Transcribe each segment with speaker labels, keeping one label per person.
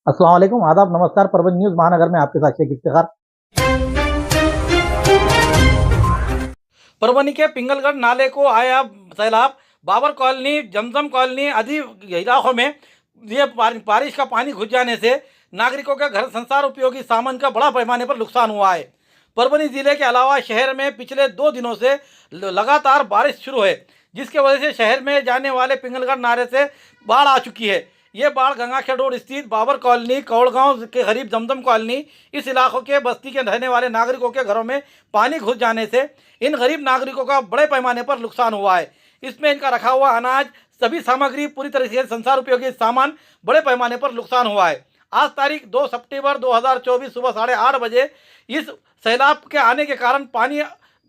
Speaker 1: अस्सलाम वालेकुम, आदाब, नमस्कार। परवीन न्यूज़ महानगर में आपके साथ शेख इफ्तिखार।
Speaker 2: परभणी के पिंगलगढ़ नाले को आया सैलाब। बाबर कॉलोनी, जमजम कॉलोनी आदि इलाकों में ये बारिश का पानी घुस जाने से नागरिकों के घर संसार उपयोगी सामान का बड़ा पैमाने पर नुकसान हुआ है। परभणी जिले के अलावा शहर में पिछले 2 दिनों से लगातार बारिश शुरू है, जिसके वजह से शहर में जाने वाले पिंगलगढ़ नाले से बाढ़ आ चुकी है। ये बाढ़ गंगाखेड़ रोड स्थित बाबर कॉलोनी, कौड़गांव के करीब जमजम कॉलोनी, इस इलाकों के बस्ती के रहने वाले नागरिकों के घरों में पानी घुस जाने से इन गरीब नागरिकों का बड़े पैमाने पर नुकसान हुआ है। इसमें इनका रखा हुआ अनाज, सभी सामग्री, पूरी तरह से संसार उपयोगी सामान बड़े पैमाने पर नुकसान हुआ है। आज तारीख 2 सितंबर 2024 सुबह 8:30 बजे इस सैलाब के आने के कारण पानी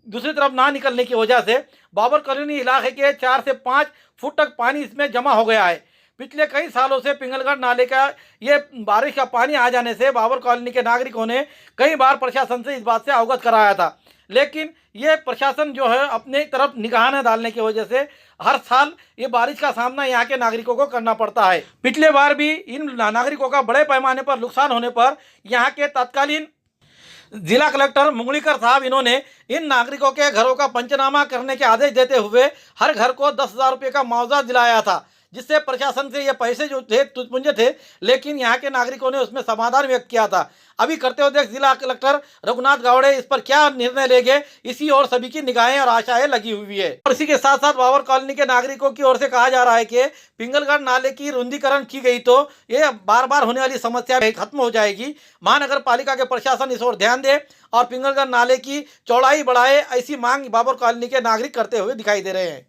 Speaker 2: दूसरी तरफ ना निकलने की वजह से बाबर कॉलोनी इलाके के 4 से 5 फुट तक पानी इसमें जमा हो गया है। पिछले कई सालों से पिंगलगढ़ नाले का ये बारिश का पानी आ जाने से बाबर कॉलोनी के नागरिकों ने कई बार प्रशासन से इस बात से अवगत कराया था, लेकिन ये प्रशासन जो है अपने तरफ निगाह न डालने की वजह से हर साल ये बारिश का सामना यहाँ के नागरिकों को करना पड़ता है। पिछले बार भी इन नागरिकों का बड़े पैमाने पर नुकसान होने पर यहाँ के तत्कालीन जिला कलेक्टर मुंगलीकर साहब इन्होंने इन नागरिकों के घरों का पंचनामा करने के आदेश देते हुए हर घर को 10,000 रुपये का मुआवजा दिलाया था, जिससे प्रशासन से ये पैसे जो थे तुझमुझे थे, लेकिन यहाँ के नागरिकों ने उसमें समाधान व्यक्त किया था। अभी करते हुए जिला कलेक्टर रघुनाथ गावड़े इस पर क्या निर्णय लेंगे, इसी और सभी की निगाहें और आशाएं लगी हुई है। और इसी के साथ साथ बाबर कॉलोनी के नागरिकों की ओर से कहा जा रहा है कि पिंगलगढ़ नाले की रुंदीकरण की गई तो ये बार बार होने वाली समस्या खत्म हो जाएगी। महानगर पालिका के प्रशासन इस ओर ध्यान दे और पिंगलगढ़ नाले की चौड़ाई बढ़ाए, ऐसी मांग बाबर कॉलोनी के नागरिक करते हुए दिखाई दे रहे हैं।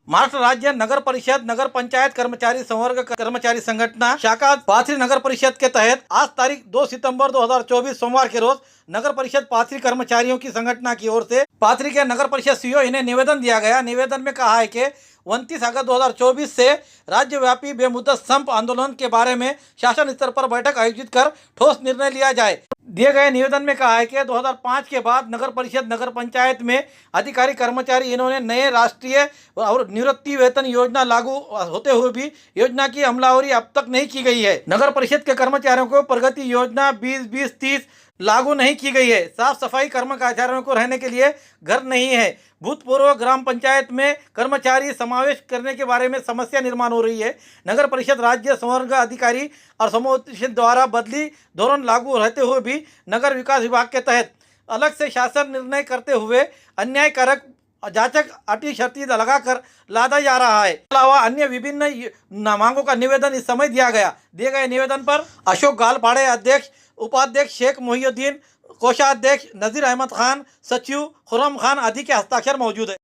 Speaker 2: महाराष्ट्र राज्य नगर परिषद नगर पंचायत कर्मचारी संवर्ग कर्मचारी संगठन शाखा पाथरी नगर परिषद के तहत आज तारीख 2 सितंबर 2024 सोमवार के रोज नगर परिषद पाथरी कर्मचारियों की संगठन की ओर से पाथरी के नगर परिषद सीईओ इन्हें निवेदन दिया गया। निवेदन में कहा है कि 29 अगस्त 2024 से राज्यव्यापी बेमुद्दत संप आंदोलन के बारे में शासन स्तर पर बैठक आयोजित कर ठोस निर्णय लिया जाए। दिए गए निवेदन में कहा है कि 2005 के बाद नगर परिषद नगर पंचायत में अधिकारी कर्मचारी इन्होंने नए राष्ट्रीय और निवृत्ति वेतन योजना लागू होते हुए भी योजना की अमलावरी अब तक नहीं की गई है। नगर परिषद के कर्मचारियों को प्रगति योजना 20-20-30 लागू नहीं की गई है। साफ सफाई कर्मचारियों को रहने के लिए घर नहीं है। भूतपूर्व ग्राम पंचायत में कर्मचारी समावेश करने के बारे में समस्या निर्माण हो रही है। नगर परिषद राज्य संवर्ग अधिकारी और समूह द्वारा बदली धोरण लागू रहते हुए भी नगर विकास विभाग के तहत अलग से शासन निर्णय करते हुए अन्यायकारक जांचक अटी शर्ती लगाकर लादा जा रहा है। अलावा अन्य विभिन्न मांगों का निवेदन इस समय दिया गया। दिए गए निवेदन पर अशोक गालपाड़े अध्यक्ष, उपाध्यक्ष शेख मोहिउद्दीन, कोषाध्यक्ष नजीर अहमद खान, सचिव खुर्रम खान आदि के हस्ताक्षर मौजूद है।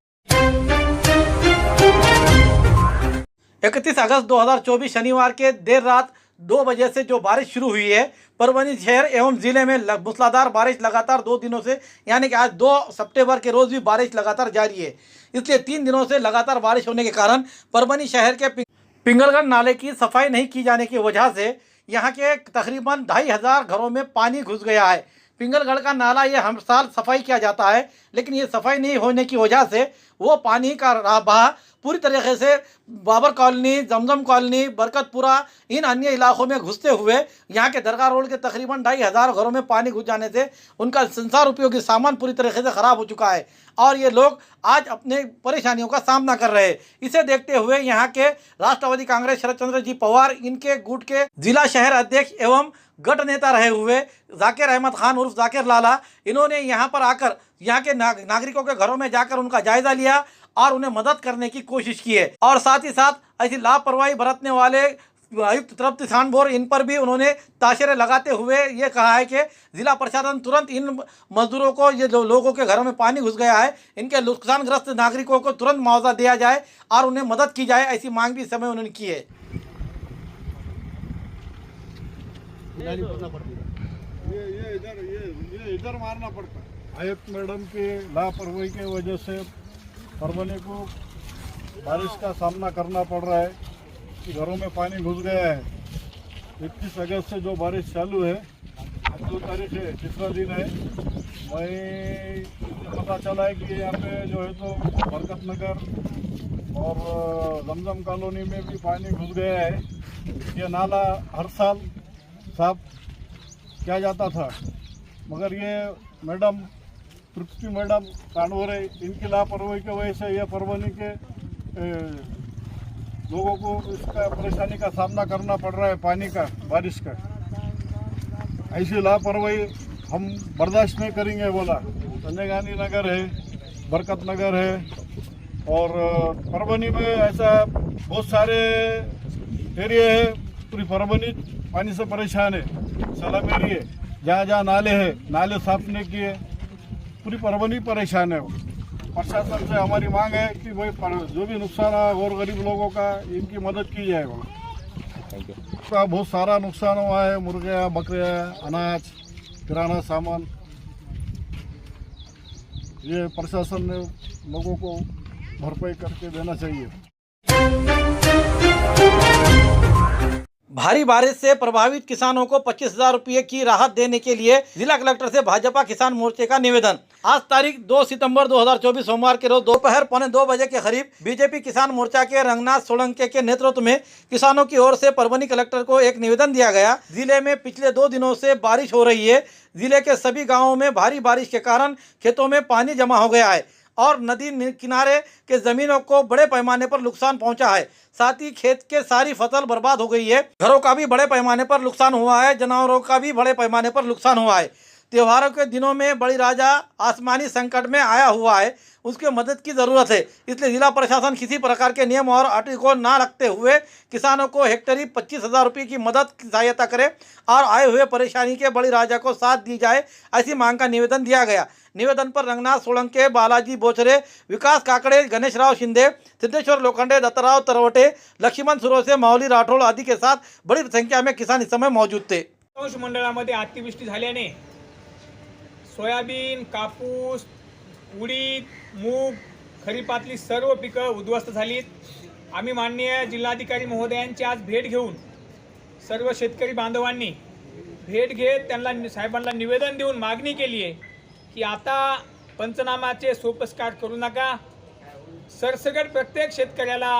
Speaker 2: 31 अगस्त 2024 शनिवार के देर रात 2 बजे से जो बारिश शुरू हुई है, परभणी शहर एवं जिले में मूसलाधार बारिश लगातार 2 दिनों से, यानी कि आज 2 सितंबर के रोज भी बारिश लगातार जारी है। इसलिए 3 दिनों से लगातार बारिश होने के कारण परभणी शहर के पिंगलगढ़ नाले की सफाई नहीं की जाने की वजह से यहाँ के तकरीबन 2,500 घरों में पानी घुस गया है। पिंगलगढ़ का नाला ये हर साल सफाई किया जाता है, लेकिन ये सफाई नहीं होने की वजह से वो पानी का बहाव पूरी तरीके से बाबर कॉलोनी, जमजम कॉलोनी, बरकतपुरा इन अन्य इलाकों में घुसते हुए यहाँ के दरगाह रोड के तकरीबन 2,500 घरों में पानी घुस जाने से उनका संसार उपयोगी सामान पूरी तरीके से ख़राब हो चुका है और ये लोग आज अपने परेशानियों का सामना कर रहे हैं। इसे देखते हुए यहाँ के राष्ट्रवादी कांग्रेस शरद चंद्र जी पवार, इनके गुट के जिला शहर अध्यक्ष एवं गठ नेता रहे हुए जाकिर अहमद खान उर्फ जाकिर लाला, इन्होंने यहाँ पर आकर यहाँ के नागरिकों के घरों में जाकर उनका जायजा लिया और उन्हें मदद करने की कोशिश की है। और साथ ही साथ ऐसी लापरवाही बरतने वाले आयुक्त तृप्ति सानभोर, इन पर भी उन्होंने ताशरे लगाते हुए ये कहा है कि जिला प्रशासन तुरंत इन मजदूरों को, ये जो लोगों के घरों में पानी घुस गया है, इनके नुकसानग्रस्त नागरिकों को तुरंत मुआवजा दिया जाए और उन्हें मदद की जाए, ऐसी मांग भी इस समय उन्होंने की है।
Speaker 3: ये इधर मारना पड़ता है। आयुक्त मैडम की लापरवाही की वजह से परभणी को बारिश का सामना करना पड़ रहा है कि घरों में पानी घुस गया है। 21 अगस्त से जो बारिश चालू है, आज 2 तारीख है, तीसरा दिन है। मैं पता चला है कि यहाँ पे जो है तो बरकत नगर और जमजम कॉलोनी में भी पानी घुस गया है। ये नाला हर साल साफ किया जाता था, मगर ये मैडम तृप्ति मैडम कानवरे इनकी लापरवाही की वजह से यह परभनी के लोगों को इसका परेशानी का सामना करना पड़ रहा है। पानी का, बारिश का, ऐसी लापरवाही हम बर्दाश्त नहीं करेंगे। बोला संजय गांधी नगर है, बरकत नगर है और परभनी में ऐसा बहुत सारे एरिया है। पूरी परभनी पानी से परेशान है। सलाम एरिया जहाँ जहाँ नाले हैं, नाले साफ नहीं किए, पूरी परभनी परेशान है। प्रशासन से हमारी मांग है कि भाई जो भी नुकसान है और गरीब लोगों का इनकी मदद की जाए। का बहुत सारा नुकसान हुआ है, मुर्गियाँ, बकरियाँ, अनाज, किराना सामान। ये प्रशासन ने लोगों को भरपाई करके देना चाहिए।
Speaker 2: भारी बारिश से प्रभावित किसानों को 25,000 रुपये की राहत देने के लिए जिला कलेक्टर से भाजपा किसान मोर्चे का निवेदन। आज तारीख 2 सितंबर 2024 सोमवार के रोज दोपहर 1:45 बजे के करीब बीजेपी किसान मोर्चा के रंगनाथ सोलंके के नेतृत्व में किसानों की ओर से परभनी कलेक्टर को एक निवेदन दिया गया। जिले में पिछले 2 दिनों से बारिश हो रही है। जिले के सभी गाँवों में भारी बारिश के कारण खेतों में पानी जमा हो गया है और नदी किनारे के जमीनों को बड़े पैमाने पर नुकसान पहुंचा है। साथ ही खेत के सारी फसल बर्बाद हो गई है। घरों का भी बड़े पैमाने पर नुकसान हुआ है। जानवरों का भी बड़े पैमाने पर नुकसान हुआ है। त्योहारों के दिनों में बड़ी राजा आसमानी संकट में आया हुआ है, उसके मदद की ज़रूरत है। इसलिए जिला प्रशासन किसी प्रकार के नियम और अटी को ना रखते हुए किसानों को हेक्टेरी 25,000 रुपये की मदद की सहायता करे और आए हुए परेशानी के बड़ी राजा को साथ दी जाए, ऐसी मांग का निवेदन दिया गया। निवेदन पर रंगनाथ सोलंके, बालाजी बोचरे, विकास काकड़े, गणेशराव शिंदे, सिद्धेश्वर लोखंडे, दत्तराव तरवटे, लक्ष्मण सुरोसे, माऊली राठोड आदि के साथ बड़ी संख्या में किसान इस समय मौजूद थे।
Speaker 4: मंडळामध्ये अतिवृष्टी झाल्याने सोयाबीन, कापूस, उडीद, मूग, खरीपातली सर्व पिकं उद्ध्वस्त झालीत। आम्ही माननीय जिल्हाधिकारी महोदयांची आज भेट घेऊन सर्व शेतकरी बांधवांनी भेट घेत त्यांना साहेबांना निवेदन देऊन मागणी केली आहे की आता पंचनामाचे सोपस्कार करू नका। सरसकट प्रत्येक शेतकऱ्याला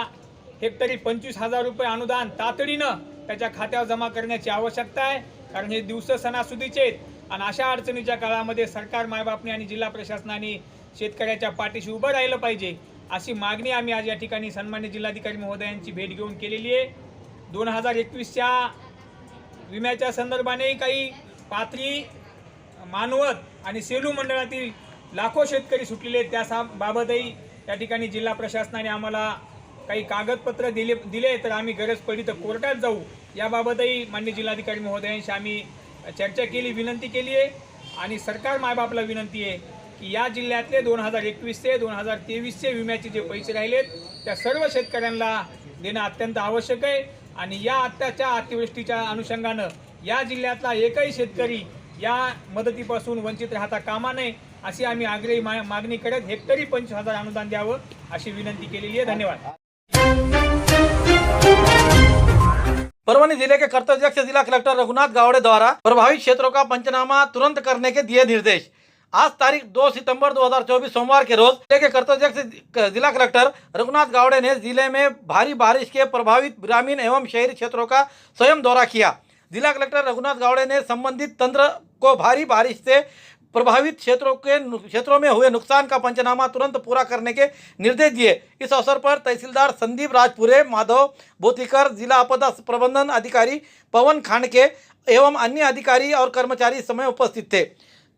Speaker 4: हेक्टरी 25,000 रुपये अनुदान तातडीनं त्याच्या खात्यावर जमा करण्याची आवश्यकता आहे, कारण हे दिवस सणासुदीचे आहेत आणि अशा अडचणीच्या काळामध्ये सरकार, मायबापने आणि जिल्हा प्रशासनाने शेतकऱ्याच्या पाठीशी उभं राहिलं पाहिजे, अशी मागणी आम्ही आज या ठिकाणी सन्मान्य जिल्हाधिकारी महोदयांची भेट घेऊन केलेली आहे। 2021च्या विम्याच्या संदर्भाने काही पाथरी, मानवत आणि सेलू मंडळातील लाखो शेतकरी सुटलेले, त्याबाबतही या ठिकाणी जिल्हा प्रशासनाने आम्हाला काही कागदपत्र दिले तर आम्ही गरज पडली तर कोर्टात जाऊ, याबाबतही माननीय जिल्हाधिकारी महोदयांशी आम्ही चर्चा केली, विनंती केली आहे। आणि सरकार मायबापला विनंती आहे की या जिल्ह्यातले 2021 ते 2023चे विम्याचे जे पैसे राहिलेत त्या सर्व शेतकऱ्यांना देणं अत्यंत आवश्यक आहे आणि या आत्ताच्या अतिवृष्टीच्या अनुषंगानं या जिल्ह्यातला एकही शेतकरी या मदतीपासून वंचित राहता कामा नये, अशी आम्ही आग्रही मागणी करत हेक्टरी 25,000 अनुदान द्यावं अशी विनंती केलेली आहे। धन्यवाद।
Speaker 2: परभनी जिले के कर्तव्यदक्ष जिला कलेक्टर रघुनाथ गावड़े द्वारा प्रभावित क्षेत्रों का पंचनामा तुरंत करने के दिए निर्देश। आज तारीख 2 सितंबर 2024 सोमवार के रोज जिले के कर्तव्यदक्ष जिला कलेक्टर रघुनाथ गावड़े ने जिले में भारी बारिश के प्रभावित ग्रामीण एवं शहरी क्षेत्रों का स्वयं दौरा किया। जिला कलेक्टर रघुनाथ गावड़े ने संबंधित तंत्र को भारी बारिश से प्रभावित क्षेत्रों में हुए नुकसान का पंचनामा तुरंत पूरा करने के निर्देश दिए। इस अवसर पर तहसीलदार संदीप राजपुरे, माधव बोतीकर, जिला आपदा प्रबंधन अधिकारी पवन खांडके एवं अन्य अधिकारी और कर्मचारी इस समय उपस्थित थे।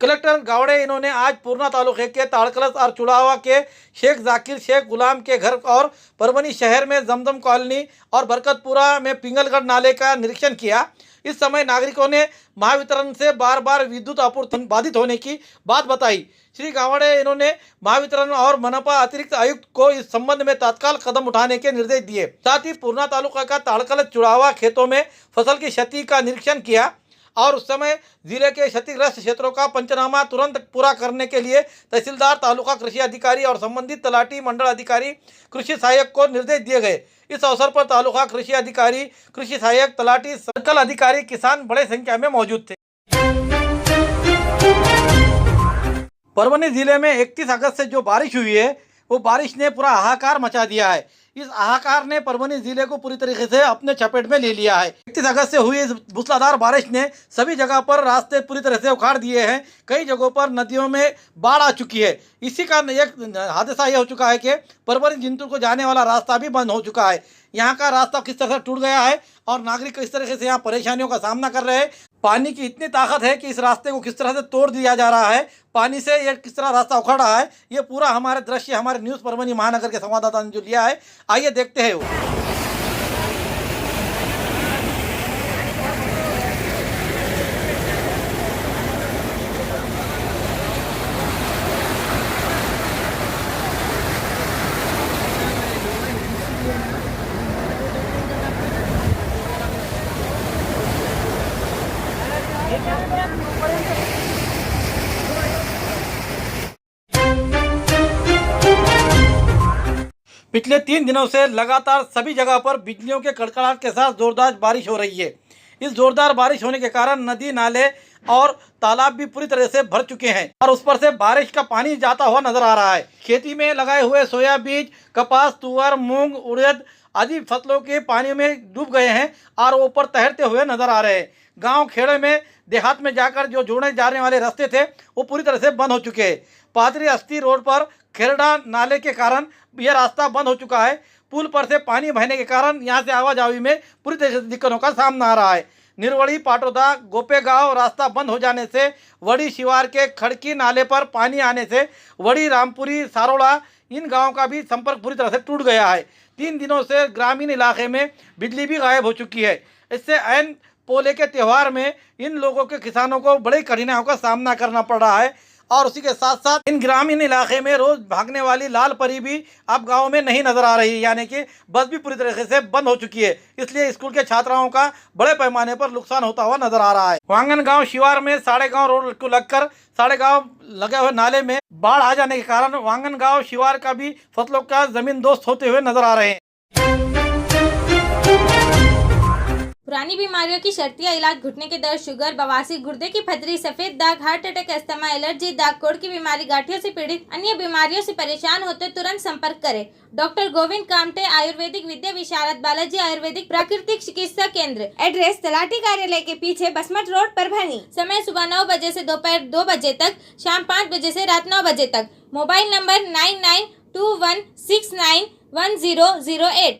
Speaker 2: कलेक्टर गावड़े इन्होंने आज पूर्णा तालुके के ताड़कलस और चुड़ावा के शेख जाकिर शेख गुलाम के घर और परभनी शहर में जमजम कॉलोनी और बरकतपुरा में पिंगलगढ़ नाले का निरीक्षण किया। इस समय नागरिकों ने महावितरण से बार बार विद्युत आपूर्ति बाधित होने की बात बताई। श्री गावड़े इन्होंने महावितरण और मनपा अतिरिक्त आयुक्त को इस संबंध में तत्काल कदम उठाने के निर्देश दिए। साथ ही पूर्णा तालुका का ताड़कलस चुड़ावा खेतों में फसल की क्षति का निरीक्षण किया। और उस समय जिले के क्षतिग्रस्त क्षेत्रों का पंचनामा तुरंत पूरा करने के लिए तहसीलदार, तालुका कृषि अधिकारी और संबंधित तलाटी, मंडल अधिकारी, कृषि सहायक को निर्देश दिए गए। इस अवसर पर तालुका कृषि अधिकारी, कृषि सहायक, तलाटी, सर्कल अधिकारी, किसान बड़े संख्या में मौजूद थे। परभनी जिले में 31 अगस्त से जो बारिश हुई है वो बारिश ने पूरा हाहाकार मचा दिया है। इस हाहाकार ने परभनी जिले को पूरी तरीके से अपने चपेट में ले लिया है। 31 अगस्त से हुई इस मूसलाधार बारिश ने सभी जगह पर रास्ते पूरी तरह से उखाड़ दिए हैं। कई जगहों पर नदियों में बाढ़ आ चुकी है। इसी का एक हादसा यह हो चुका है कि परभनी जिंतूर को जाने वाला रास्ता भी बंद हो चुका है। यहाँ का रास्ता किस तरह से टूट गया है और नागरिक किस तरीके से यहाँ परेशानियों का सामना कर रहे हैं। पानी की इतनी ताकत है कि इस रास्ते को किस तरह से तोड़ दिया जा रहा है, पानी से ये किस तरह रास्ता उखड़ रहा है, ये पूरा हमारे दृश्य हमारे न्यूज़ परभनी महानगर के संवाददाता ने जो लिया है, आइए देखते हैं वो। पिछले 3 दिनों से लगातार सभी जगह पर बिजलियों के कड़कड़ाहट के साथ जोरदार बारिश हो रही है। इस जोरदार बारिश होने के कारण नदी, नाले और तालाब भी पूरी तरह से भर चुके हैं और उस पर से बारिश का पानी जाता हुआ नजर आ रहा है। खेती में लगाए हुए सोया बीज, कपास, तुअर, मूंग, उड़द आदि फसलों के पानी में डूब गए हैं और ऊपर तैरते हुए नजर आ रहे हैं। गांव खेड़े में, देहात में जाकर जो जोड़ने जाने वाले रास्ते थे वो पूरी तरह से बंद हो चुके हैं। पादरी अस्थि रोड पर खेरड़ा नाले के कारण यह रास्ता बंद हो चुका है। पुल पर से पानी बहने के कारण यहाँ से आवाजाही में पूरी तरह से दिक्कतों का सामना आ रहा है। निरवड़ी, पाटोदा, गोपेगांव रास्ता बंद हो जाने से वड़ी शिवार के खड़की नाले पर पानी आने से वड़ी, रामपुरी, सारोड़ा इन गांवों का भी संपर्क पूरी तरह से टूट गया है। 3 दिनों से ग्रामीण इलाके में बिजली भी गायब हो चुकी है। इससे ऐन पोले के त्यौहार में इन लोगों के किसानों को बड़ी कठिनाइयों का सामना करना पड़ रहा है और उसी के साथ साथ इन ग्रामीण इलाके में रोज भागने वाली लाल परी भी अब गांव में नहीं नजर आ रही, यानी कि बस भी पूरी तरीके से बंद हो चुकी है। इसलिए स्कूल के छात्राओं का बड़े पैमाने पर नुकसान होता हुआ नजर आ रहा है। वांगन गांव शिवार में साड़े गांव रोड को लगकर साड़े गांव लगे हुए नाले में बाढ़ आ जाने के कारण वांगन गांव शिवार का भी फसलों का जमीन दोस्त होते हुए नजर आ रहे हैं।
Speaker 5: पुरानी बीमारियों की शर्तिया इलाज, घुटने के दर्द, शुगर, बवासीर, गुर्दे की पथरी, सफेद दाग, हार्ट अटैक, अस्थमा, एलर्जी, दाग कोड़ की बीमारी, गांठियों से पीड़ित अन्य बीमारियों से परेशान होते तुरंत संपर्क करें। डॉक्टर गोविंद कामटे, आयुर्वेदिक विद्या विशारद, बालाजी आयुर्वेदिक प्राकृतिक चिकित्सा केंद्र। एड्रेस तलाटी कार्यालय के पीछे, बसमत रोड, परभनी। समय सुबह 9 बजे से दोपहर 2 बजे तक, शाम 5 बजे से रात 9 बजे तक। Mobile number 9921691008।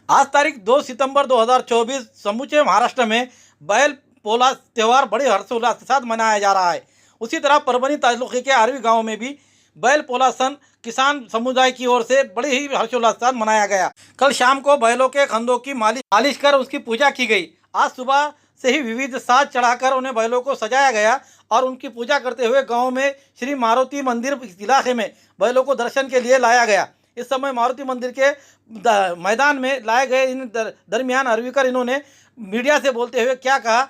Speaker 2: आज तारीख 2 सितंबर 2024 समूचे महाराष्ट्र में बैल पोला त्यौहार बड़े हर्षोल्लास के साथ मनाया जा रहा है। उसी तरह परभनी तालुके के आरवी गांव में भी बैल पोला सन किसान समुदाय की ओर से बड़े ही हर्षोल्लास के साथ मनाया गया। कल शाम को बैलों के खंधों की मालिश कर उसकी पूजा की गई। आज सुबह से ही विविध साज चढ़ाकर उन्हें बैलों को सजाया गया और उनकी पूजा करते हुए गाँव में श्री मारुति मंदिर इलाके में बैलों को दर्शन के लिए लाया गया। इस समय मारुति मंदिर के मैदान में लाए गए इन दरमियान अरवीकर इन्होंने मीडिया से बोलते हुए क्या कहा।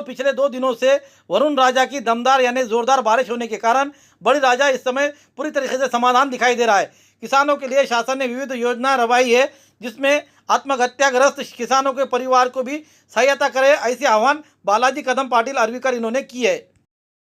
Speaker 2: पिछले 2 दिनों से वरुण राजा की दमदार यानी जोरदार बारिश होने के कारण बड़ी राजा इस समय पूरी तरीके से समाधान दिखाई दे रहा है। किसानों के लिए शासन ने विविध योजना रवाई है जिसमें आत्महत्याग्रस्त किसानों के परिवार को भी सहायता करे, ऐसे आह्वान बालाजी कदम पाटील अरवीकर इन्होंने की है।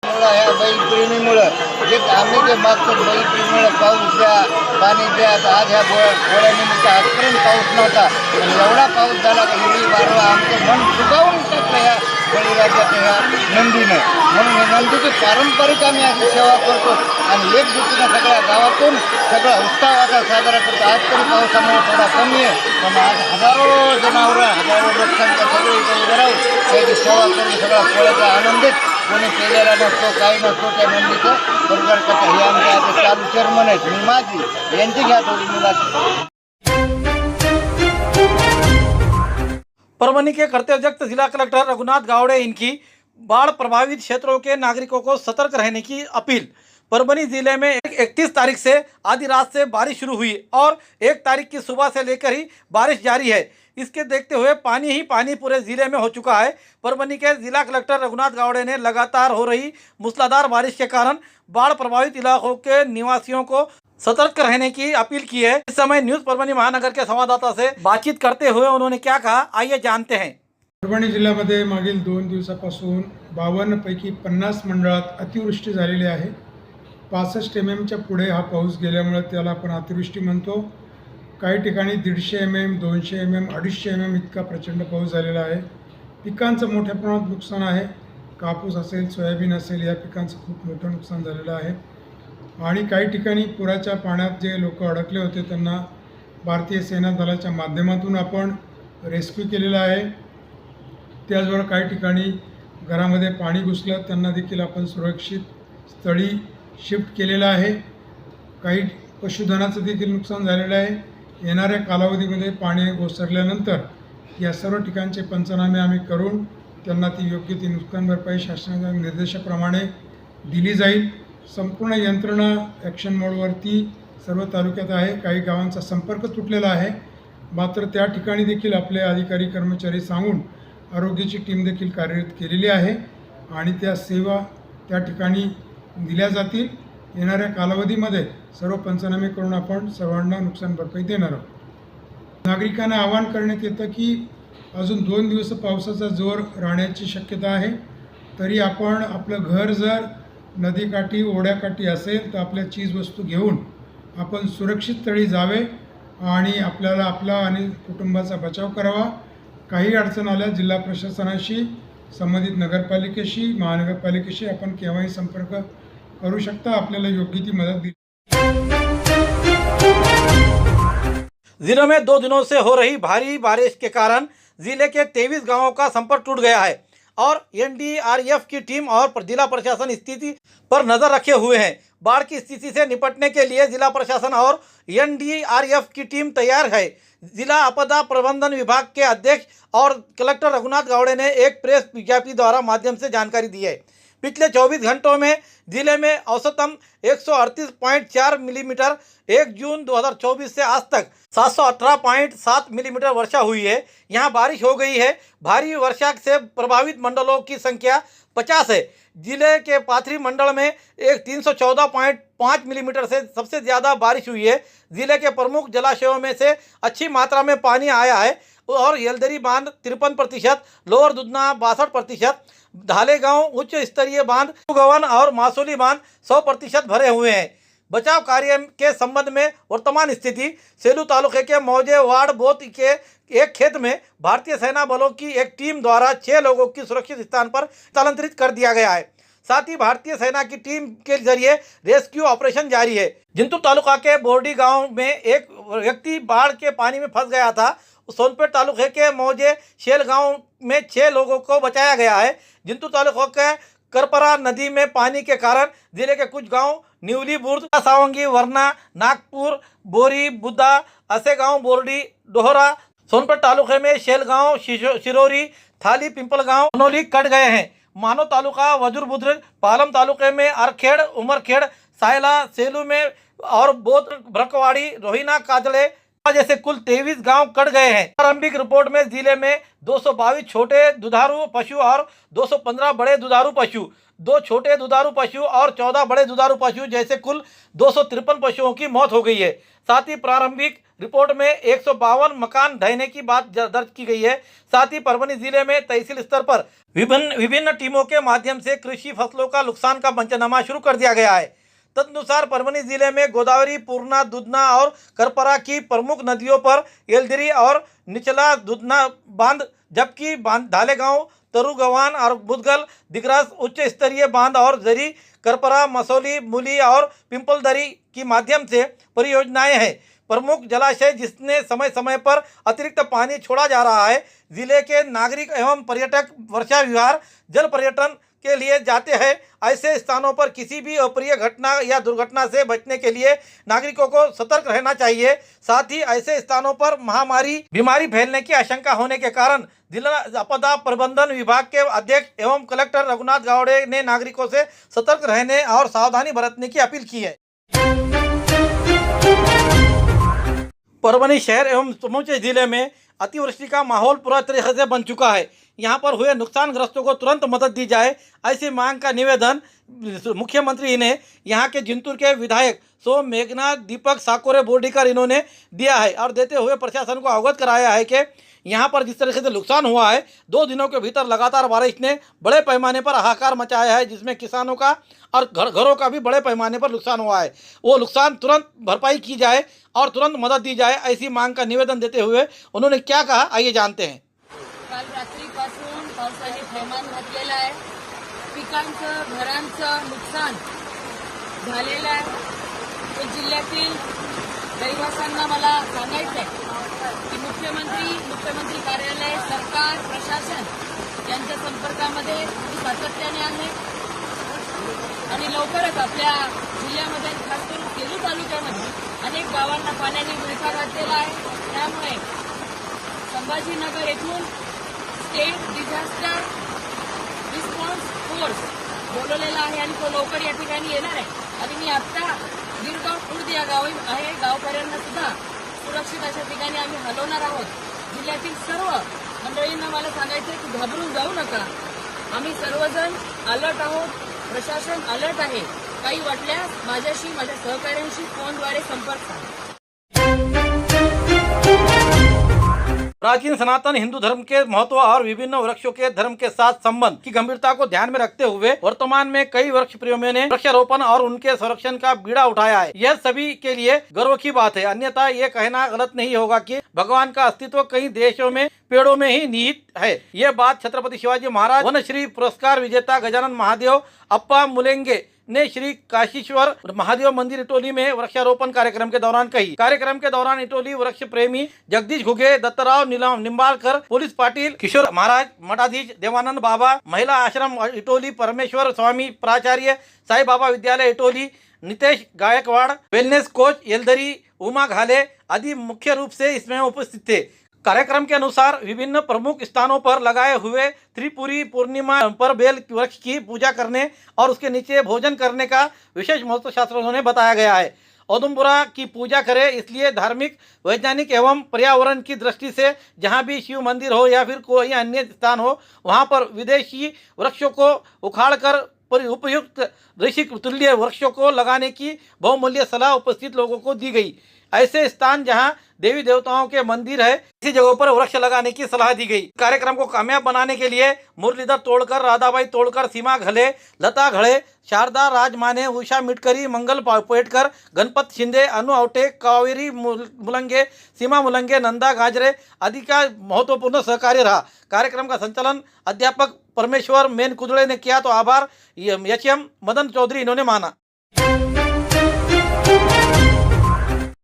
Speaker 6: ह्या बैलप्रेमीमुळं जे आम्ही जे मागतो बैलप्रेमीमुळं पाऊस द्या, पाणी द्या, तर आज ह्या पोळ्यानिमित्त आजपर्यंत पाऊस नव्हता पण एवढा पाऊस झाला की हिरवी गारवा आमचं मन सुगावून टाकलं ह्या बळीराजाच्या ह्या नंदीनं। म्हणून हे नंदीची पारंपरिक आम्ही अशी सेवा करतो आणि एकजुटीनं सगळ्या गावातून सगळा उत्साह आता साजरा करतो। आज तरी पावसामुळे थोडा कमी आहे पण आज हजारो जनावरं, हजारो लोकसंख्या सगळी इथे उभं राहून त्याची सेवा करून सगळा पोळ्याचा आनंदित कोणी केलेला नसतो, काही नसतो त्या नंदीचं बरोबर कथा। हे आमच्या आता चालू चेअरमन आहेत निमाजी यांची घ्या थोडी मुलाची।
Speaker 2: परभनी के कर्तव्यदक्ष जिला कलेक्टर रघुनाथ गावड़े इनकी बाढ़ प्रभावित क्षेत्रों के नागरिकों को सतर्क रहने की अपील। परभनी जिले में 31 तारीख से आधी रात से बारिश शुरू हुई और 1 तारीख की सुबह से लेकर ही बारिश जारी है। इसके देखते हुए पानी ही पानी पूरे जिले में हो चुका है। परभनी के जिला कलेक्टर रघुनाथ गावड़े ने लगातार हो रही मूसलाधार बारिश के कारण बाढ़ प्रभावित इलाकों के निवासियों को सतर्क रहने की अपील की है। इस समय न्यूज़ परभणी महानगर के संवाददाता से बातचीत करते हुए उन्होंने क्या कहा, आइए जानते हैं।
Speaker 7: परभणी जिल्ह्यामध्ये मागील 2 दिवसापासून 52 पैकी 50 मंडळात अतिवृष्टी झालेली आहे। 65 mm पुढे हा पाऊस गेल्यामुळे त्याला आपण अतिवृष्टी म्हणतो। काही ठिकाणी 150 mm, 200 mm, 250 mm इतका प्रचंड पाऊस झालेला आहे। पिकांचं मोठ्या प्रमाणात नुकसान आहे। कापूस असेल, सोयाबीन असेल, या पिकांचं खूप मोठं नुकसान झालेलं आहे आणि काही ठिकाणी पुराच्या पाण्यात जे लोक अडकले होते त्यांना भारतीय सेना दलाच्या माध्यमातून आपण रेस्क्यू केलेलं आहे। त्याचबरोबर काही ठिकाणी घरामध्ये पाणी घुसलं त्यांना देखील आपण सुरक्षित स्थळी शिफ्ट केलेलं आहे। काही पशुधनाचं देखील नुकसान झालेलं आहे। येणाऱ्या कालावधीमध्ये पाणी ओसरल्यानंतर या सर्व ठिकाणचे पंचनामे आम्ही करून त्यांना ती योग्य ती नुकसान भरपाई शासनाच्या निर्देशाप्रमाणे दिली जाईल। संपूर्ण यंत्रणा ॲक्शन मोडवरती सर्व तालुक्यात आहे। काही गावांचा संपर्क तुटलेला आहे, मात्र त्या ठिकाणी देखील आपले अधिकारी कर्मचारी सांगून आरोग्याची टीम देखील कार्यरत केलेली आहे आणि त्या सेवा त्या ठिकाणी दिल्या जातील। येणाऱ्या कालावधीमध्ये सर्व पंचनामे करून आपण सर्वांना नुकसान भरपाई देणार आहोत। नागरिकांना आवाहन करण्यात येतं की अजून 2 दिवस पावसाचा जोर राहण्याची शक्यता आहे, तरी आपण आपलं घर जर नदीकाठी ओढ्याकाठी असेल तर आपल्या चीजवस्तू घेऊन आपण सुरक्षित स्थळी जावे आणि आपल्याला आपला आणि कुटुंबाचा बचाव करावा। काही अडचण आल्या जिल्हा प्रशासनाशी, संबंधित नगरपालिकेशी, महानगरपालिकेशी आपण केव्हाही संपर्क करू शकता। आपल्याला योग्य ती मदत दिली।
Speaker 2: जिले में 2 दिनों से हो रही भारी बारिश के कारण जिले के 23 गांवों का संपर्क टूट गया है और एनडीआरएफ की टीम और जिला प्रशासन स्थिति पर नजर रखे हुए हैं। बाढ़ की स्थिति से निपटने के लिए जिला प्रशासन और एनडीआरएफ की टीम तैयार है। जिला आपदा प्रबंधन विभाग के अध्यक्ष और कलेक्टर रघुनाथ गावड़े ने एक प्रेस विज्ञप्ति द्वारा माध्यम से जानकारी दी है। पिछले 24 घंटों में जिले में औसतन 138.4 मिलीमीटर 1 जून 2024 से आज तक 718.7 मिलीमीटर वर्षा हुई है। यहाँ बारिश हो गई है। भारी वर्षा से प्रभावित मंडलों की संख्या 50 है। जिले के पाथरी मंडल में 314.5 मिलीमीटर से सबसे ज़्यादा बारिश हुई है। जिले के प्रमुख जलाशयों में से अच्छी मात्रा में पानी आया है और येलदरी बांध 53%, लोअर दुधना 62%, ढालेगांव उच्च स्तरीय बांध, गवन और मासूली बांध 100% भरे हुए हैं। बचाव कार्य के संबंध में वर्तमान स्थिति, सेलू तालुके के मौजे वार्ड बोत के एक खेत में भारतीय सेना बलों की एक टीम द्वारा 6 लोगों की सुरक्षित स्थान पर स्थानांतरित कर दिया गया है। साथ ही भारतीय सेना की टीम के जरिए रेस्क्यू ऑपरेशन जारी है। जिंतूर तालुका के बोर्डी गांव में एक व्यक्ति बाढ़ के पानी में फंस गया था। सोनपेट तालुके के मौजे शेल गांव में 6 लोगों को बचाया गया है। जिंतूर तालुका के करपरा नदी में पानी के कारण जिले के कुछ गांव न्यूली बुर्द, सावंगी, वरना, नागपुर, बोरी, बुद्धा, असेगांव, बोर्डी, डोहरा, सोनपेट तालुके में शेलगांव, शिरोरी, थाली, पिंपल गांव, नौली कट गए हैं। मानो तालुका, वजुरबुद्र, पालम तालुके में अरखेड़, उमरखेड़, सायला, सेलू में और बोध, ब्रकवाड़ी, रोहिना, काजले जैसे कुल 23 गांव कट गए हैं। प्रारंभिक रिपोर्ट में जिले में 222 छोटे दुधारू पशु और 215 बड़े दुधारू पशु, 2 छोटे दुधारू पशु और 14 बड़े दुधारू पशु जैसे कुल 253 पशुओं की मौत हो गई है। साथ ही प्रारंभिक रिपोर्ट में 152 मकान ढहने की बात दर्ज की गई है। साथ ही परभनी जिले में तहसील स्तर पर विभिन्न टीमों के माध्यम से कृषि फसलों का नुकसान का पंचनामा शुरू कर दिया गया है। तदनुसार परभनी जिले में गोदावरी, पूर्णा, दुधना और करपरा की प्रमुख नदियों पर येलदरी और निचला दुधना बांध, जबकि ढालेगांव, तरुगवान और बुदगल, दिग्रस उच्च स्तरीय बांध और जरी, करपरा, मसौली, मूली और पिंपलदरी की माध्यम से परियोजनाएं हैं। प्रमुख जलाशय जिसने समय समय पर अतिरिक्त पानी छोड़ा जा रहा है। जिले के नागरिक एवं पर्यटक वर्षा विहार, जल पर्यटन के लिए जाते हैं। ऐसे स्थानों पर किसी भी अप्रिय घटना या दुर्घटना से बचने के लिए नागरिकों को सतर्क रहना चाहिए। साथ ही ऐसे स्थानों पर बीमारी फैलने की आशंका होने के कारण जिला आपदा प्रबंधन विभाग के अध्यक्ष एवं कलेक्टर रघुनाथ गावड़े ने नागरिकों से सतर्क रहने और सावधानी बरतने की अपील की है। परभनी शहर एवं समूचे जिले में अतिवृष्टि का माहौल पूरा तरीके से बन चुका है। यहाँ पर हुए नुकसानग्रस्तों को तुरंत मदद दी जाए, ऐसी मांग का निवेदन मुख्यमंत्री ने यहाँ के जिंतूर के विधायक सोम मेघनाथ दीपक साकोरे बोर्डीकर इन्होंने दिया है और देते हुए प्रशासन को अवगत कराया है कि यहाँ पर जिस तरीके से नुकसान हुआ है, 2 दिनों के भीतर लगातार बारिश ने बड़े पैमाने पर हाहाकार मचाया है, जिसमें किसानों का और घरों का भी बड़े पैमाने पर नुकसान हुआ है। वो नुकसान तुरंत भरपाई की जाए और तुरंत मदद दी जाए, ऐसी मांग का निवेदन देते हुए उन्होंने क्या कहा, आइए जानते हैं।
Speaker 8: काल रात्रीपासून पावसाने थैमान घातलेलं आहे, पिकांचं घरांचं नुकसान झालेलं आहे। तो जिल्ह्यातील रहिवाशांना मला सांगायचं आहे की मुख्यमंत्री कार्यालय, सरकार, प्रशासन यांच्या संपर्कामध्ये सातत्याने आहे आणि लवकरच आपल्या जिल्ह्यामध्ये खास करून सेलू तालुक्यामध्ये अनेक गावांना पाण्याने विळखा घातलेला आहे। त्यामुळे संभाजीनगर येथून स्टेट डिझास्टर रिस्पॉन्स फोर्स बोलवलेला आहे आणि तो लवकर या ठिकाणी येणार आहे आणि मी आता गिरगाव खुर्द या गाव आहे, गावकऱ्यांना सुद्धा सुरक्षित अशा ठिकाणी आम्ही हलवणार आहोत। जिल्ह्यातील सर्व मंडळींना मला सांगायचं आहे की घाबरून जाऊ नका, आम्ही सर्वजण अलर्ट आहोत, प्रशासन अलर्ट आहे। काही वाटल्यास माझ्याशी, माझ्या सहकाऱ्यांशी फोनद्वारे संपर्क साधा।
Speaker 2: प्राचीन सनातन हिंदू धर्म के महत्व और विभिन्न वृक्षों के धर्म के साथ संबंध की गंभीरता को ध्यान में रखते हुए वर्तमान में कई वृक्ष प्रेमियों ने वृक्षारोपण और उनके संरक्षण का बीड़ा उठाया है। यह सभी के लिए गर्व की बात है। अन्यथा ये कहना गलत नहीं होगा कि भगवान का अस्तित्व कई देशों में पेड़ों में ही निहित है। ये बात छत्रपति शिवाजी महाराज वनश्री पुरस्कार विजेता गजानन महादेव अप्पा मुलेंगे ने श्री काशीश्वर महादेव मंदिर इटोली में वृक्षारोपण कार्यक्रम के दौरान कही। कार्यक्रम के दौरान इटोली वृक्ष प्रेमी जगदीश घुगे, दत्तराव निंबाळकर, पुलिस पाटिल, किशोर महाराज, मठाधीश देवानंद बाबा, महिला आश्रम इटोली, परमेश्वर स्वामी प्राचार्य, साई बाबा विद्यालय इटोली, नितेश गायकवाड़, वेलनेस कोच येलदरी, उमा घाले आदि मुख्य रूप से इसमें उपस्थित थे। कार्यक्रम के अनुसार विभिन्न प्रमुख स्थानों पर लगाए हुए त्रिपुरी पूर्णिमा पर बेल वृक्ष की पूजा करने और उसके नीचे भोजन करने का विशेष महत्व शास्त्रों में बताया गया है। औदुम्बरा की पूजा करें, इसलिए धार्मिक, वैज्ञानिक एवं पर्यावरण की दृष्टि से जहां भी शिव मंदिर हो या फिर कोई अन्य स्थान हो, वहां पर विदेशी वृक्षों को उखाड़कर उपयुक्त ऋषि तुल्य वृक्षों को लगाने की बहुमूल्य सलाह उपस्थित लोगों को दी गई। ऐसे स्थान जहां देवी देवताओं के मंदिर है, इसी जगहों पर वृक्ष लगाने की सलाह दी गई। कार्यक्रम को कामयाब बनाने के लिए मुरलीधर तोड़कर, राधाबाई तोड़कर, सीमा घले, लता घड़े, शारदा राजमाने, उषा मिटकरी, मंगल पेटकर, गणपत शिंदे, अनु आवटे, कावेरी मुलंगे, सीमा मुलंगे, नंदा गाजरे आदि का महत्वपूर्ण सहकार्य रहा। कार्यक्रम का संचालन अध्यापक परमेश्वर मेन कुदड़े ने किया तो आभार एचएम मदन चौधरी इन्होंने माना।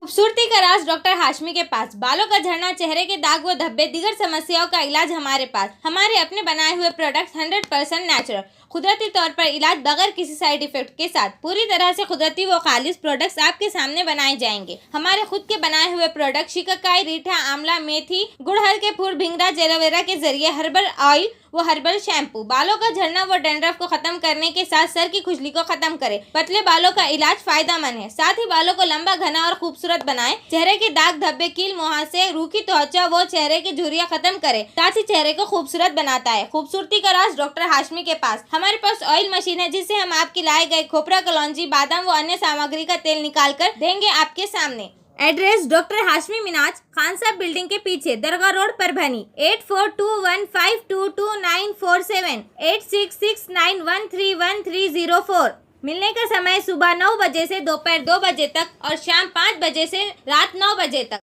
Speaker 5: खूबसूरती का राज डॉक्टर हाशमी के पास। बालों का झड़ना, चेहरे के दाग व धब्बे, दीगर समस्याओं का इलाज हमारे पास। हमारे अपने बनाए हुए प्रोडक्ट्स 100% नेचुरल, कुदरती तौर पर इलाज बगैर किसी साइड इफेक्ट के साथ पूरी तरह से कुदरती व खालिश प्रोडक्ट्स आपके सामने बनाए जाएंगे। हमारे खुद के बनाए हुए प्रोडक्ट शिकाकाई, रीठा, आंवला, मेथी, गुड़हल के फूल, भिंगरा, एलोवेरा के जरिए हर्बल ऑयल वो हर्बल शैम्पू बालों का झड़ना व डैंड्रफ को खत्म करने के साथ सर की खुजली को खत्म करे। पतले बालों का इलाज फायदेमंद है, साथ ही बालों को लंबा, घना और खूबसूरत बनाए। चेहरे के दाग धब्बे, कील, मुहासे, रूखी त्वचा वो चेहरे की झुर्रियां खत्म करे, साथ ही चेहरे को खूबसूरत बनाता है। खूबसूरती का राज डॉक्टर हाशमी के पास। हमारे पास ऑयल मशीन है जिससे हम आपकी लाए गए खोपरा, कलौंजी, बादाम व अन्य सामग्री का तेल निकाल कर देंगे आपके सामने। एड्रेस डॉक्टर हाशमी मिनाज, खान साहब बिल्डिंग के पीछे, दरगाह रोड, परभनी। 8421522947, 8669131304। मिलने का समय सुबह 9 बजे से दोपहर 2 बजे तक और शाम 5 बजे से रात 9 बजे तक।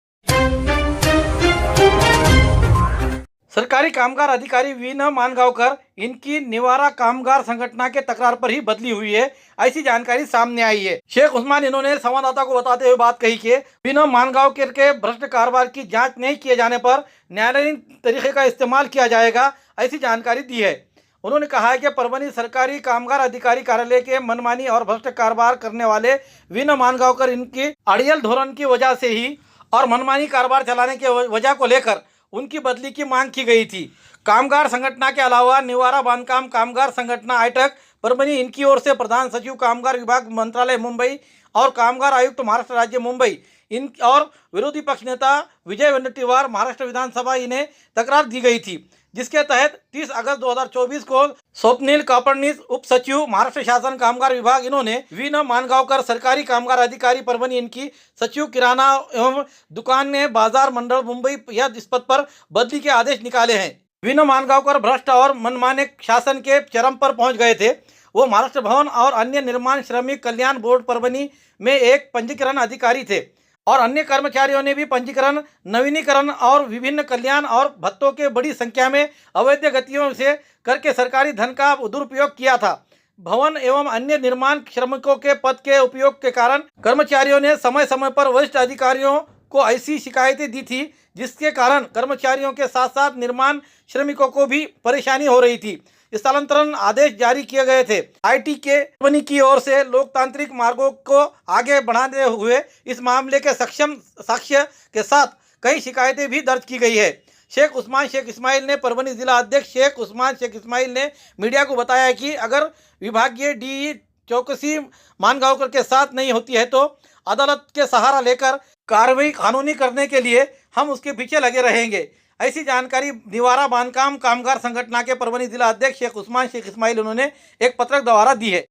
Speaker 2: सरकारी कामगार अधिकारी वीना मानगांवकर इनकी निवारा कामगार संगठन के तकरार पर ही बदली हुई है, ऐसी जानकारी सामने आई है। शेख उस्मान इन्होंने संवाददाता को बताते हुए बात कही कि वीना मानगांवकर के भ्रष्ट कारोबार की जांच नहीं किए जाने पर न्यायालयीन तरीके का इस्तेमाल किया जाएगा, ऐसी जानकारी दी है। उन्होंने कहा है कि परभणी सरकारी कामगार अधिकारी कार्यालय के मनमानी और भ्रष्ट कारोबार करने वाले वीन मानगांवकर इनकी अड़ियल धोरण की वजह से ही और मनमानी कारोबार चलाने की वजह को लेकर उनकी बदली की मांग की गई थी। कामगार संगठन के अलावा निवारा बांधकाम कामगार संगठन आईटक परभणी इनकी ओर से प्रधान सचिव कामगार विभाग मंत्रालय मुंबई और कामगार आयुक्त महाराष्ट्र राज्य मुंबई इन और विरोधी पक्ष नेता विजय वडेट्टीवार महाराष्ट्र विधानसभा इन्हें तकरार दी गई थी, जिसके तहत 30 अगस्त 2024 को स्वप्निल कापडनीस उप सचिव महाराष्ट्र शासन कामगार विभाग इन्होंने वीन मानगांवकर सरकारी कामगार अधिकारी परभणी इनकी सचिव किराना एवं दुकान ने बाजार मंडल मुंबई या इस पद पर बदली के आदेश निकाले हैं। वीन मानगांवकर भ्रष्ट और मनमाने शासन के चरम पर पहुंच गए थे। वो महाराष्ट्र भवन और अन्य निर्माण श्रमिक कल्याण बोर्ड परभणी में एक पंजीकरण अधिकारी थे और अन्य कर्मचारियों ने भी पंजीकरण नवीनीकरण और विभिन्न कल्याण और भत्तों के बड़ी संख्या में अवैध गतियों से करके सरकारी धन का दुरुपयोग किया था। भवन एवं अन्य निर्माण श्रमिकों के पद के उपयोग के कारण कर्मचारियों ने समय समय पर वरिष्ठ अधिकारियों को ऐसी शिकायतें दी थी, जिसके कारण कर्मचारियों के साथ साथ निर्माण श्रमिकों को भी परेशानी हो रही थी। स्थलांतरण आदेश जारी किए गए थे। आईटी के कंपनी की ओर से लोकतांत्रिक मार्गों को आगे बढ़ाते हुए इस मामले के सक्षम साक्ष्य के साथ कई शिकायतें भी दर्ज की गई है। शेख उस्मान शेख इस्माइल ने परभणी जिला अध्यक्ष शेख उस्मान शेख इस्माइल ने मीडिया को बताया कि अगर विभागीय डी चौकसी मानगांवकर के साथ नहीं होती है तो अदालत के सहारा लेकर कार्रवाई कानूनी करने के लिए हम उसके पीछे लगे रहेंगे। ऐसी जानकारी निवारा बांधकाम कामगार संगठन के परभणी जिला अध्यक्ष शेख उस्मान शेख इस्माइल उन्होंने एक पत्रक द्वारा दी है।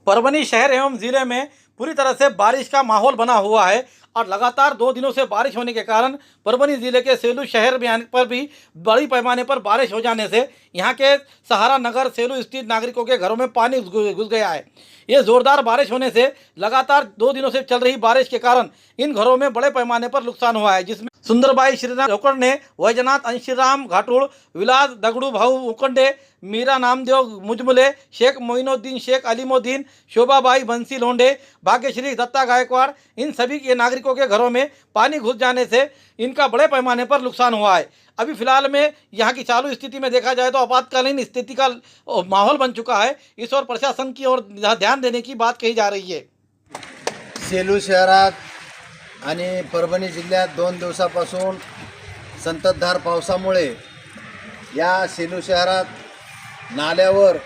Speaker 2: परभणी शहर एवं जिले में पूरी तरह से बारिश का माहौल बना हुआ है और लगातार 2 दिनों से बारिश होने के कारण परभणी जिले के सेलू शहर में आने पर भी बड़ी पैमाने पर बारिश हो जाने से यहाँ के सहारा नगर सेलू स्थित नागरिकों के घरों में पानी घुस गया है। ये जोरदार बारिश होने से लगातार 2 दिनों से चल रही बारिश के कारण इन घरों में बड़े पैमाने पर नुकसान हुआ है, जिसमें सुंदरबाई श्रीराम लोकड़ ने वैजनाथ अंशीराम घाटुड़ विलास दगड़ू भाऊ उकंडे मीरा नामदेव मुजमुले शेख मोइनुद्दीन शेख अलीमुद्दीन शोभाबाई बंसी लोंडे भाग्यश्री दत्ता गायकवाड़ इन सभी के नागरिकों के घरों में पानी घुस जाने से इनका बड़े पैमाने पर नुकसान हुआ है। अभी फिलहाल में यहाँ की चालू स्थिति में देखा जाए तो आपातकालीन स्थिति का माहौल बन चुका है। इस ओर प्रशासन की ओर ध्यान देने की बात कही जा रही है।
Speaker 6: सेलू शहरात आणि परभणी जिल्ह्यात 2 दिवसापासून संततधार पावसामुळे या सेलू शहरात नाल्यावर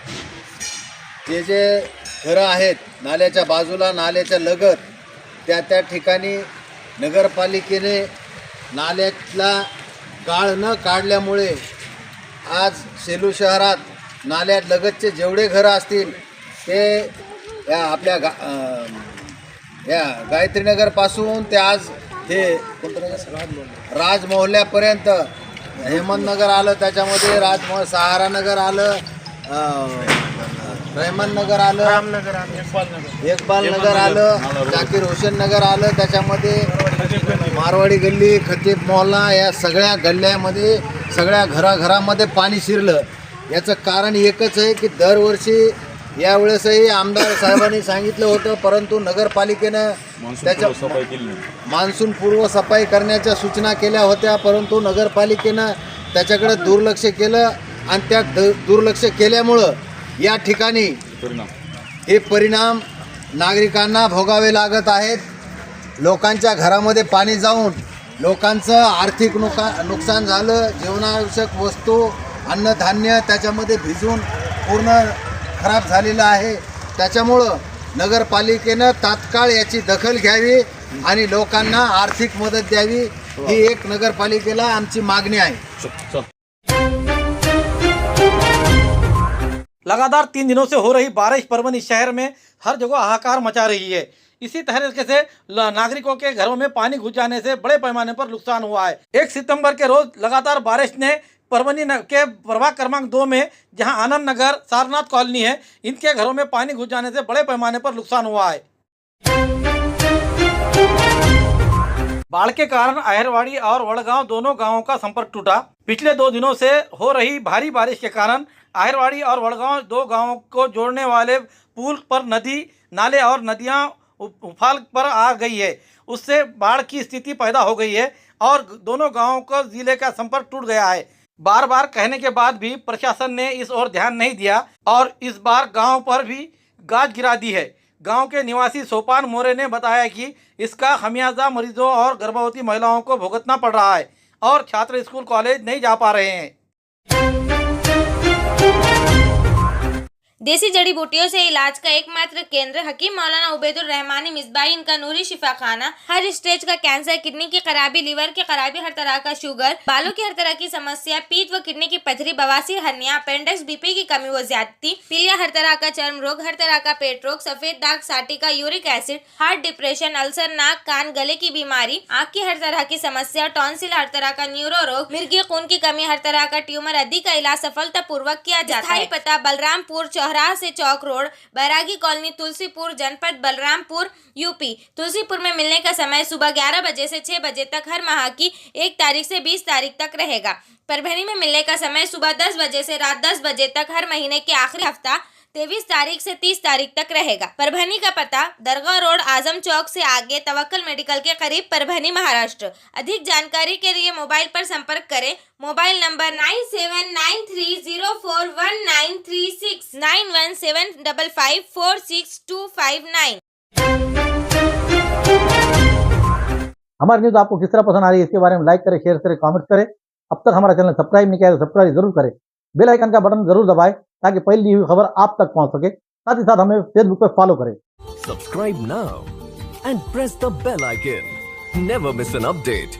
Speaker 6: जे घरं आहेत नाल्याच्या बाजूला नाल्याच्या लगत त्या ठिकाणी नगरपालिकेने नाल्यातला गाळ न काढल्यामुळे आज सेलू शहरात नाल्यात लगतचे जेवढे घरं असतील ते या आपल्या या गायत्रीनगरपासून ते आज हे राजमोहल्ल्यापर्यंत हेमंतनगर आलं, त्याच्यामध्ये राजमोहल सहारानगर आलं, रहमाननगर आलं, इकबाल नगर आलं, जाकीर हुसेन नगर आलं, त्याच्यामध्ये मारवाडी गल्ली खतीब मोहल्ला या सगळ्या गल्ल्यामध्ये सगळ्या घराघरामध्ये पाणी शिरलं। याचं कारण एकच आहे की दरवर्षी यावेळेसही आमदार साहेबांनी सांगितलं होतं, परंतु नगरपालिकेनं त्याच्या मान्सून पूर्व सफाई करण्याच्या सूचना केल्या होत्या, परंतु नगरपालिकेनं त्याच्याकडे दुर्लक्ष केलं आणि त्या दुर्लक्ष केल्यामुळं या ठिकाणी हे परिणाम नागरिकांना भोगावे लागत आहेत। लोकांच्या घरामध्ये पाणी जाऊन लोकांचं आर्थिक नुकसान झालं, जीवनावश्यक वस्तू अन्नधान्य त्याच्यामध्ये भिजून पूर्ण खराब झालेलं आहे। त्याच्यामुळं नगरपालिकेनं तात्काळ याची दखल घ्यावी आणि लोकांना आर्थिक मदत द्यावी, ही एक नगरपालिकेला आमची मागणी आहे।
Speaker 2: लगातार 3 दिनों से हो रही बारिश परभणी शहर में हर जगह हाहाकार मचा रही है। इसी तरीके से नागरिकों के घरों में पानी घुस जाने से बड़े पैमाने पर नुकसान हुआ है। 1 सितंबर के रोज लगातार बारिश ने परभणी के प्रभाग क्रमांक 2 में जहां आनंद नगर सारनाथ कॉलोनी है, इनके घरों में पानी घुस जाने से बड़े पैमाने पर नुकसान हुआ है। बाढ़ के कारण अहरवाड़ी और वड़गांव दोनों गांवों का संपर्क टूटा। पिछले 2 दिनों से हो रही भारी बारिश के कारण अहरवाड़ी और वड़गांव 2 गांवों को जोड़ने वाले पुल पर नदी नाले और नदियां उफान पर आ गई है। उससे बाढ़ की स्थिति पैदा हो गई है और दोनों गांवों का जिले का संपर्क टूट गया है। बार बार कहने के बाद भी प्रशासन ने इस ओर ध्यान नहीं दिया और इस बार गांव पर भी गाज गिरा दी है। गांव के निवासी सोपान मोरे ने बताया कि इसका खमियाजा मरीजों और गर्भवती महिलाओं को भुगतना पड़ रहा है और छात्र स्कूल कॉलेज नहीं जा पा रहे हैं।
Speaker 5: देसी जड़ी बूटियों से इलाज का एकमात्र केंद्र हकीम मौलाना उबैदुर रहमानी मिसबाही इनका नूरी शिफा खाना हर स्टेज का कैंसर, किडनी की खराबी, लीवर की खराबी, हर तरह का शुगर, बालों की हर तरह की समस्या, पीठ व किडनी की पथरी, बवासीर, हर्निया, अपेंडिक्स, बीपी की कमी व ज्यादती, पीलिया, हर तरह का चर्म रोग, हर तरह का पेट रोग, सफेद दाग, sciatica, uric acid, heart, depression, ulcer, नाक, कान, गले की बीमारी, आँख की हर तरह की समस्या, टॉन्सिल, हर तरह का न्यूरो रोग, मिर्गी खून की कमी, हर तरह का ट्यूमर आदि का इलाज सफलतापूर्वक किया जाता है। पता बलरामपुर चौराहा से चौक रोड, बैरागी कॉलोनी, तुलसीपुर, जनपद बलरामपुर, यूपी। तुलसीपुर में मिलने का समय सुबह 11 बजे से 6 बजे तक हर माह की 1 तारीख से 20 तारीख तक रहेगा। परभणी में मिलने का समय सुबह 10 बजे से रात 10 बजे तक हर महीने के आखिरी हफ्ता 23 तारीख से 30 तारीख तक रहेगा। परभणी का पता दरगाह रोड, आजम चौक से आगे, तवक्कल मेडिकल के करीब, परभणी, महाराष्ट्र। अधिक जानकारी के लिए मोबाइल पर संपर्क करें। Mobile number 9793041936 9175546259।
Speaker 1: हमारी न्यूज आपको किस तरह पसंद आ रही है इसके बारे में लाइक करें, शेयर करें, कमेंट करें। अब तक हमारा चैनल सब्सक्राइब नहीं किया है तो सब्सक्राइब जरूर करें। बेल आइकन का बटन जरूर दबाएं ताकि पहली हुई खबर आप तक पहुंच सके। साथ ही साथ हमें फेसबुक पे फॉलो करें।
Speaker 9: Subscribe now and press the bell icon. Never miss an update.